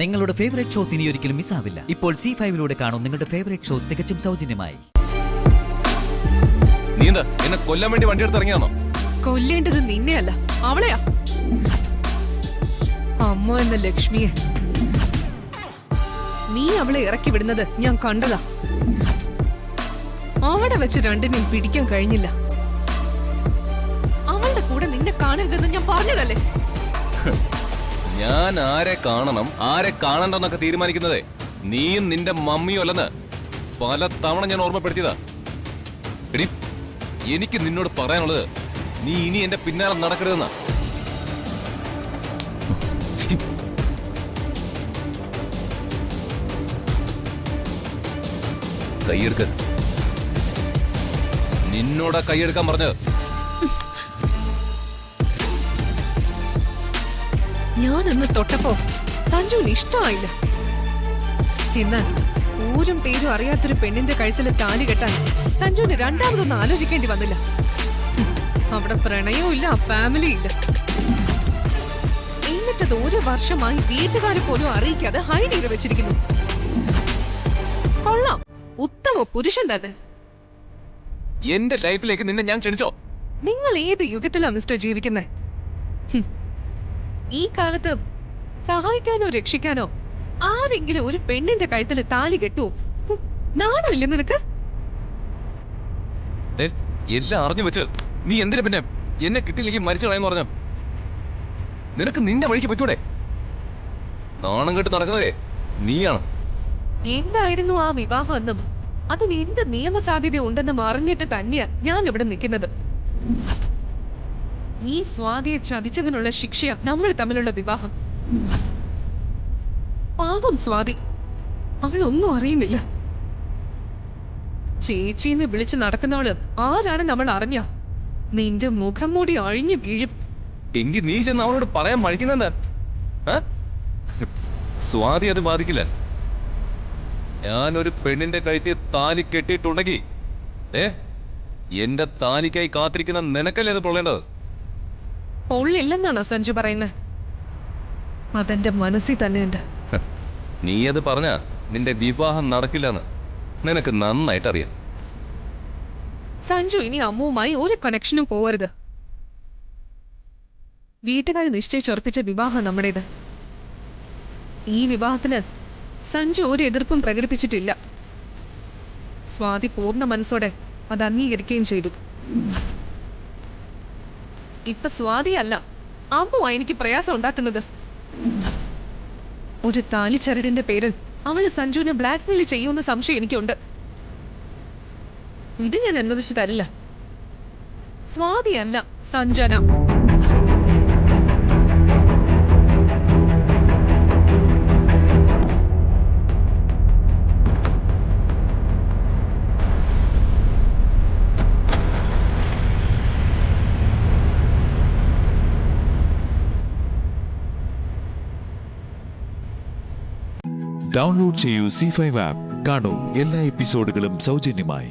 നിങ്ങളുടെ favourite shows ഇനി ഒരിക്കലും മിസ്സാവില്ല. ഇപ്പോൾ C5-ലൂടെ കാണും നിങ്ങളുടെ ഫേവറേറ്റ് ഷോ തികച്ചും സൗജന്യമായി. നീ എന്താ എന്നെ കൊല്ലാൻ വേണ്ടി വണ്ടി എടുത്ത് ഇറങ്ങിയാണോ? കൊല്ലേണ്ടത് നിന്നെയല്ല, അവളെയാ. അമ്മ എന്ന ലക്ഷ്മിയെ നീ അവളെ ഇറക്കി വിടുന്നത് ഞാൻ കണ്ടതാ. അവിടെ വെച്ച് രണ്ടിനെയും പിടിക്കാൻ കഴിഞ്ഞില്ല. അവളുടെ കൂടെ നിന്നെ കാണരുതെന്ന് ഞാൻ പറഞ്ഞതല്ലേ. ഞാൻ ആരെ കാണണം ആരെ കാണണ്ടെന്നൊക്കെ തീരുമാനിക്കുന്നതേ നീയും നിന്റെ മമ്മിയും അല്ലെന്ന് പല തവണ ഞാൻ ഓർമ്മപ്പെടുത്തിയതാ. എടി, എനിക്ക് നിന്നോട് പറയാനുള്ളത് നീ ഇനി എന്റെ പിന്നാലെ നടക്കരുതെന്നാ. കൈയെടുക്ക. നിന്നോടാ കൈയെടുക്കാൻ പറഞ്ഞത്. ഞാനൊന്ന് തൊട്ടപ്പോ സഞ്ജുവിന് ഇഷ്ടമായില്ല. എന്നാൽ ഊരും പേരും അറിയാത്തൊരു പെണ്ണിന്റെ കഴുത്തിൽ താലി കെട്ടാൻ സഞ്ജുവിന് രണ്ടാമതൊന്നും ആലോചിക്കേണ്ടി വന്നില്ല. അവിടെ പ്രണയവും ഇല്ല, ഫാമിലി ഇല്ല. എന്നിട്ടത് ഒരു വർഷമായി വീട്ടുകാരെ പോലും അറിയിക്കാതെ ഹൈഡ് ചെയ്ത് വെച്ചിരിക്കുന്നു. കൊള്ളാം, ഉത്തമ പുരുഷൻ തന്നെ. എന്റെ ലൈഫിലേക്ക് നിന്നെ ഞാൻ ക്ഷണിച്ചോ? നിങ്ങൾ ഏത് യുഗത്തിലാ മിസ്റ്റർ ജീവിക്കുന്നത്? ഈ കാലത്ത് സഹായിക്കാനോ രക്ഷിക്കാനോ ആരെങ്കിലും ഒരു പെണ്ണിന്റെ കഴുത്തിൽ താലി കെട്ടുവോ? നാണമില്ല നിനക്ക്? എല്ലാം അറിഞ്ഞു വെച്ച് നീ എന്തിനാ പിന്നെ എന്നെ കിട്ടിയില്ലെങ്കിൽ മരിച്ചു കളയെന്ന് പറഞ്ഞ? നിനക്ക് നിന്റെ വഴിക്ക് പറ്റൂടെ? നാണം കെട്ട് നടക്കുന്നതേ നീയാണ്. എന്തായിരുന്നു ആ വിവാഹം എന്നും അതിന് എന്ത് നിയമസാധ്യത ഉണ്ടെന്നും അറിഞ്ഞിട്ട് തന്നെയാ ഞാൻ ഇവിടെ നിൽക്കുന്നത്. ഈ സ്വാതിയെ ചതിച്ചതിനുള്ള ശിക്ഷയാ നമ്മൾ തമ്മിലുള്ള വിവാഹം. പാപം സ്വാതി, അവളൊന്നും അറിയുന്നില്ല. ചേച്ചിന്ന് വിളിച്ച് നടക്കുന്നവള് ആരാണ് നമ്മൾ അറിഞ്ഞ നിന്റെ മുഖം മൂടി അഴിഞ്ഞു വീഴും. എങ്കിൽ നീ ചെന്ന് അവളോട് പറയാൻ മഴിക്കുന്നെന്താ? സ്വാതി അത് ബാധിക്കില്ല. ഞാനൊരു പെണ്ണിന്റെ കഴുത്തിൽ താലി കെട്ടിയിട്ടുണ്ടെങ്കിൽ എന്റെ താലിക്കായി കാത്തിരിക്കുന്ന നിനക്കല്ലേ അത് പൊള്ളേണ്ടത്? പൊള്ളില്ലെന്നാണോ സഞ്ജു പറയുന്നത്? അതെന്റെ മനസ്സിൽ തന്നെയുണ്ട്. നീ അത് പറഞ്ഞ നിന്റെ വിവാഹം നടക്കില്ലെന്ന് നിനക്ക് നന്നായിട്ട് അറിയാം. സഞ്ജു ഇനി അമ്മുവുമായി ഒരു കണക്ഷനും പോവരുത്. വീട്ടുകാർ നിശ്ചയിച്ചുറപ്പിച്ച വിവാഹം നമ്മുടേത്. ഈ വിവാഹത്തിന് സഞ്ജു ഒരു എതിർപ്പും പ്രകടിപ്പിച്ചിട്ടില്ല. സ്വാതി പൂർണ്ണ മനസ്സോടെ അത് അംഗീകരിക്കുകയും ചെയ്തു. ഇപ്പൊ സ്വാതിയല്ല, അമ്മുവാ എനിക്ക് പ്രയാസം ഉണ്ടാക്കുന്നത്. ഒരു താലിച്ചരടിന്റെ പേരിൽ അവള് സഞ്ജുവിനെ ബ്ലാക്ക്മെയിൽ ചെയ്യുമെന്ന സംശയം എനിക്കുണ്ട്. ഇത് ഞാൻ അനുവദിച്ചു തരില്ല. സ്വാതിയല്ല, സഞ്ജന. ഡൗൺലോഡ് ചെയ്യൂ C5 ആപ്പ്. കാണൂ എല്ലാ എപ്പിസോഡുകളും സൗജന്യമായി.